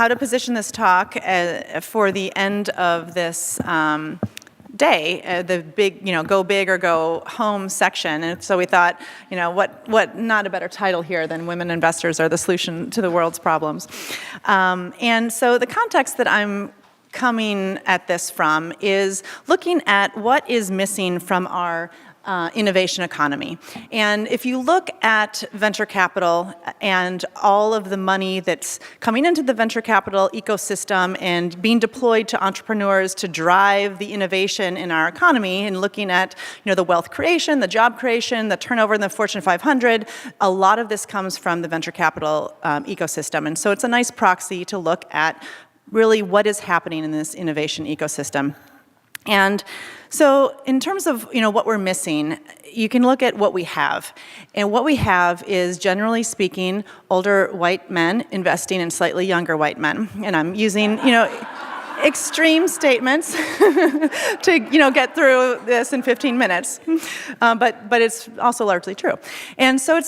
how to position this talk for the end of this day, the big, go big or go home section. And so we thought, what not a better title here than Women Investors Are the Solution to the World's Problems. And so the context that I'm coming at this from is looking at what is missing from our innovation economy. And if you look at venture capital and all of the money that's coming into the venture capital ecosystem and being deployed to entrepreneurs to drive the innovation in our economy, and looking at the wealth creation, the job creation, the turnover in the Fortune 500, a lot of this comes from the venture capital ecosystem. And so it's a nice proxy to look at really what is happening in this innovation ecosystem. And so in terms of what we're missing, you can look at what we have. And what we have is, generally speaking, older white men investing in slightly younger white men. And I'm using extreme statements to get through this in 15 minutes. But it's also largely true. And so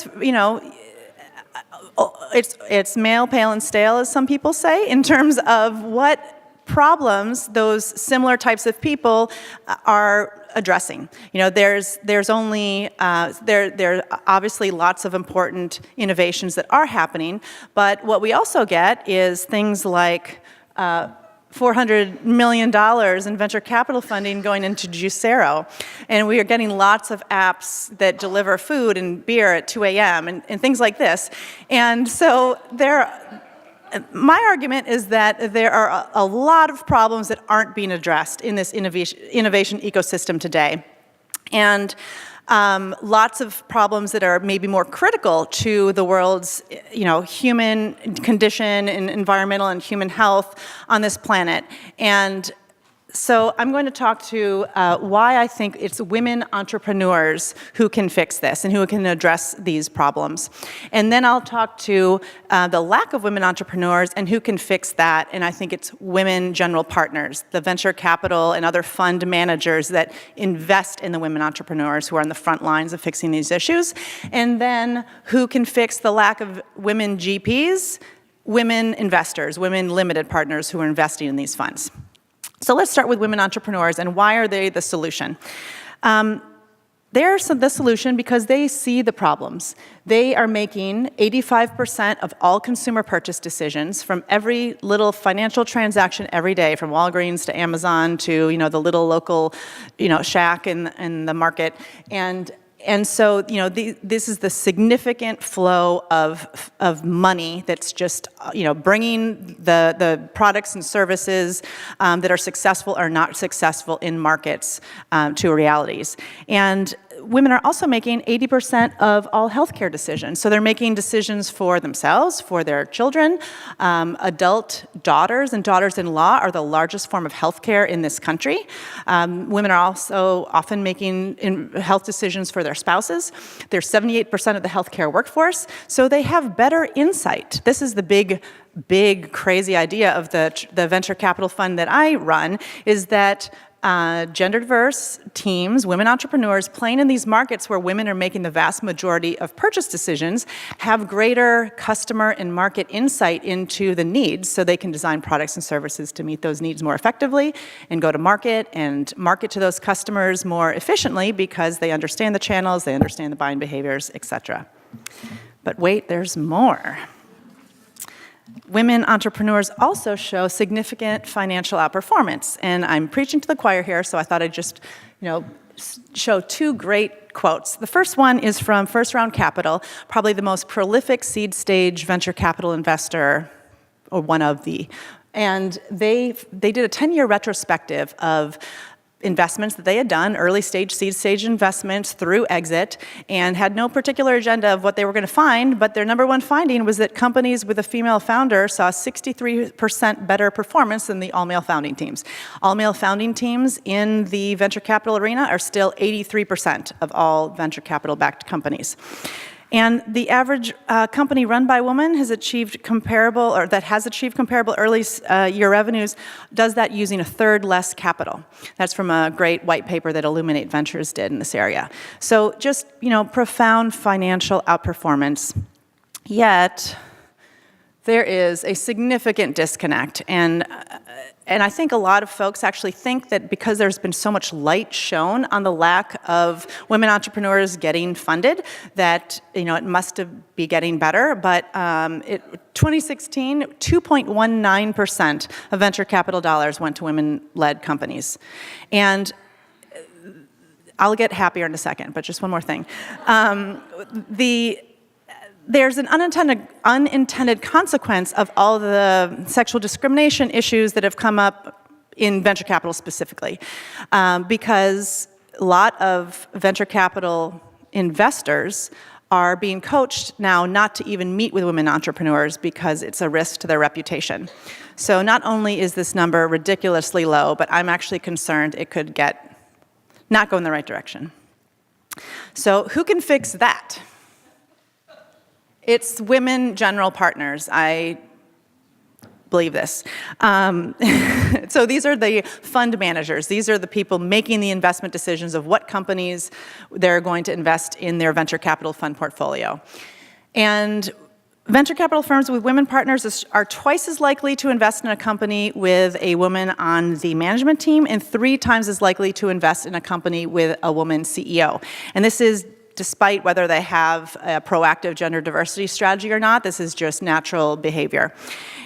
it's male, pale, and stale, as some people say, in terms of what problems those similar types of people are addressing. There's only there are obviously lots of important innovations that are happening, but what we also get is things like $400 million in venture capital funding going into Juicero. And we are getting lots of apps that deliver food and beer at 2 a.m. and things like this. And so my argument is that there are a lot of problems that aren't being addressed in this innovation ecosystem today. And lots of problems that are maybe more critical to the world's, human condition and environmental and human health on this planet. And so I'm going to talk to why I think it's women entrepreneurs who can fix this and who can address these problems. And then I'll talk to the lack of women entrepreneurs and who can fix that. And I think it's women general partners, the venture capital and other fund managers that invest in the women entrepreneurs who are on the front lines of fixing these issues. And then who can fix the lack of women GPs, women investors, women limited partners who are investing in these funds. So let's start with women entrepreneurs, and why are they the solution? They're the solution because they see the problems. They are making 85% of all consumer purchase decisions from every little financial transaction every day, from Walgreens to Amazon to the little local shack in the market. And so, this is the significant flow of money that's just, bringing the products and services that are successful or not successful in markets to realities. And women are also making 80% of all healthcare decisions. So they're making decisions for themselves, for their children. Adult daughters and daughters-in-law are the largest form of healthcare in this country. Women are also often making health decisions for their spouses. They're 78% of the healthcare workforce, so they have better insight. This is the big, crazy idea of the venture capital fund that I run, is that gender diverse teams, women entrepreneurs playing in these markets where women are making the vast majority of purchase decisions, have greater customer and market insight into the needs, so they can design products and services to meet those needs more effectively and go to market and market to those customers more efficiently because they understand the channels, they understand the buying behaviors, etc. But wait, there's more. Women entrepreneurs also show significant financial outperformance. And I'm preaching to the choir here, so I thought I'd just, show two great quotes. The first one is from First Round Capital, probably the most prolific seed stage venture capital investor, or one of the. And they did a 10-year retrospective of investments that they had done, early stage, seed stage investments through exit, and had no particular agenda of what they were going to find, but their number one finding was that companies with a female founder saw 63% better performance than the all-male founding teams. All-male founding teams in the venture capital arena are still 83% of all venture capital-backed companies. And the average company run by a woman has achieved comparable early year revenues, does that using a third less capital. That's from a great white paper that Illuminate Ventures did in this area. So just, profound financial outperformance. Yet, There is a significant disconnect, and I think a lot of folks actually think that because there's been so much light shown on the lack of women entrepreneurs getting funded, that it must be getting better. But 2016, 2.19% of venture capital dollars went to women-led companies, and I'll get happier in a second. But just one more thing. There's an unintended consequence of all the sexual discrimination issues that have come up in venture capital specifically, because a lot of venture capital investors are being coached now not to even meet with women entrepreneurs because it's a risk to their reputation. So not only is this number ridiculously low, but I'm actually concerned it could not go in the right direction. So who can fix that? It's women general partners. I believe this. So these are the fund managers. These are the people making the investment decisions of what companies they're going to invest in their venture capital fund portfolio. And venture capital firms with women partners are twice as likely to invest in a company with a woman on the management team and 3 times as likely to invest in a company with a woman CEO. And this is despite whether they have a proactive gender diversity strategy or not. This is just natural behavior.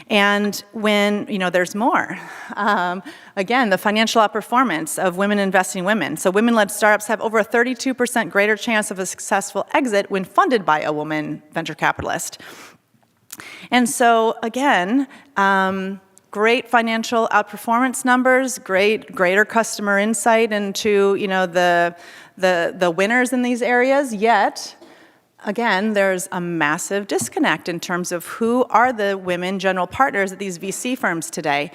And when, there's more. Again, the financial outperformance of women investing in women. So women-led startups have over a 32% greater chance of a successful exit when funded by a woman venture capitalist. And so, again, great financial outperformance numbers, greater customer insight into, the winners in these areas, yet, again, there's a massive disconnect in terms of who are the women general partners at these VC firms today.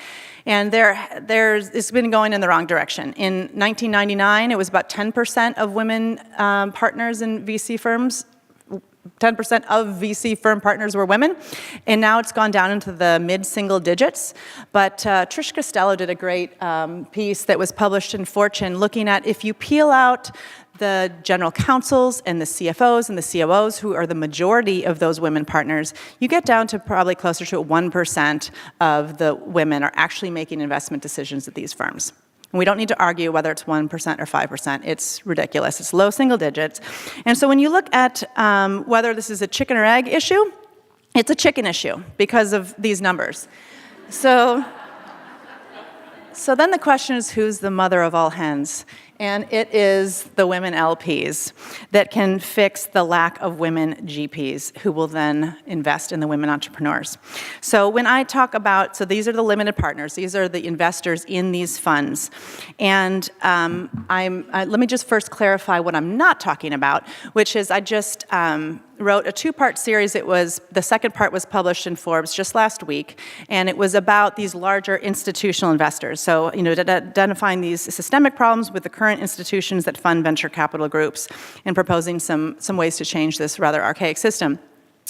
And it's been going in the wrong direction. In 1999, it was about 10% of women partners in VC firms. 10% of VC firm partners were women, and now it's gone down into the mid-single digits. But Trish Costello did a great piece that was published in Fortune looking at if you peel out the general counsels and the CFOs and the COOs, who are the majority of those women partners, you get down to probably closer to 1% of the women are actually making investment decisions at these firms. And we don't need to argue whether it's 1% or 5%. It's ridiculous. It's low single digits. And so when you look at whether this is a chicken or egg issue, it's a chicken issue because of these numbers. So then the question is, who's the mother of all hens? And it is the women LPs that can fix the lack of women GPs who will then invest in the women entrepreneurs. So when I talk about, so these are the limited partners, these are the investors in these funds. And let me just first clarify what I'm not talking about, which is I just wrote a 2-part series. The second part was published in Forbes just last week, and it was about these larger institutional investors. So, identifying these systemic problems with the current institutions that fund venture capital groups and proposing some ways to change this rather archaic system.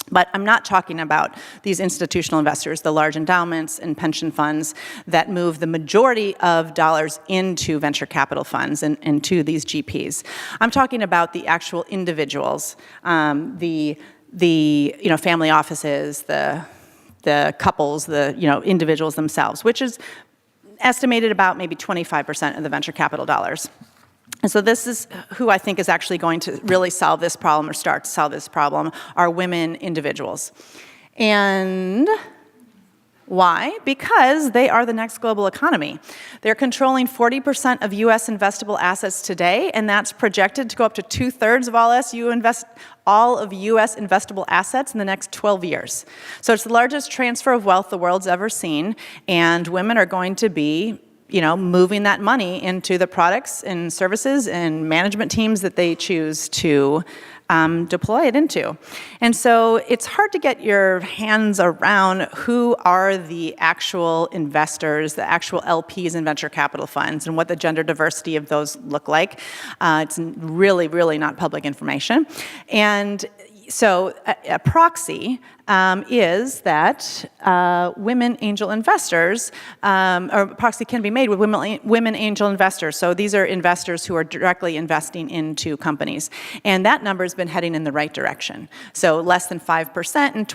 But I'm not talking about these institutional investors, the large endowments and pension funds that move the majority of dollars into venture capital funds and to these GPs. I'm talking about the actual individuals, the family offices, the couples, the individuals themselves, which is estimated about maybe 25% of the venture capital dollars. And so this is who I think is actually going to really solve this problem or start to solve this problem, are women individuals. And why? Because they are the next global economy. They're controlling 40% of U.S. investable assets today, and that's projected to go up to 2/3 of all of U.S. investable assets in the next 12 years. So it's the largest transfer of wealth the world's ever seen, and women are going to be moving that money into the products and services and management teams that they choose to deploy it into. And so it's hard to get your hands around who are the actual investors, the actual LPs in venture capital funds, and what the gender diversity of those look like. It's really, really not public information. And so a proxy is that women angel investors, or a proxy can be made with women angel investors. So these are investors who are directly investing into companies. And that number has been heading in the right direction. So less than 5% in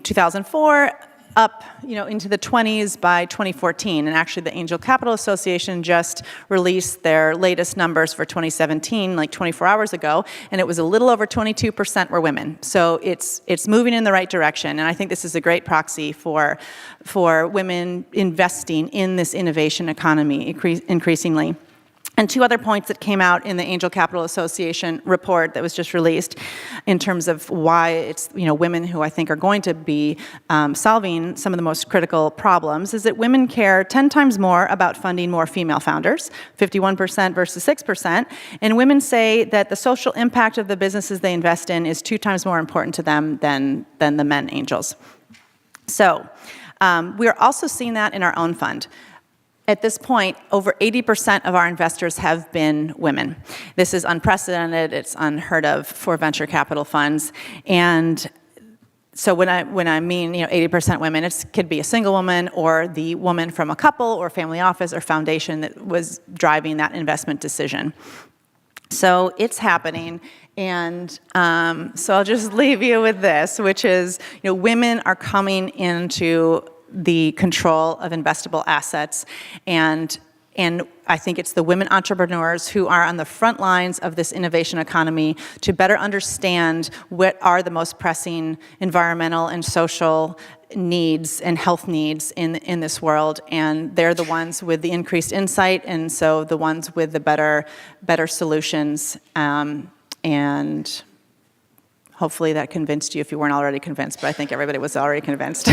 2004, up, into the 20s by 2014. And actually, the Angel Capital Association just released their latest numbers for 2017, like 24 hours ago, and it was a little over 22% were women. So it's moving in the right direction, and I think this is a great proxy for women investing in this innovation economy increasingly. And two other points that came out in the Angel Capital Association report that was just released in terms of why it's women who I think are going to be solving some of the most critical problems is that women care 10 times more about funding more female founders, 51% versus 6%, and women say that the social impact of the businesses they invest in is 2 times more important to them than the men angels. So we're also seeing that in our own fund. At this point, over 80% of our investors have been women. This is unprecedented. It's unheard of for venture capital funds. And so when I mean 80% women, it could be a single woman or the woman from a couple or family office or foundation that was driving that investment decision. So it's happening. And so I'll just leave you with this, which is women are coming into the control of investable assets, and I think it's the women entrepreneurs who are on the front lines of this innovation economy to better understand what are the most pressing environmental and social needs and health needs in this world, and they're the ones with the increased insight, and so the ones with the better solutions, and hopefully that convinced you if you weren't already convinced, but I think everybody was already convinced.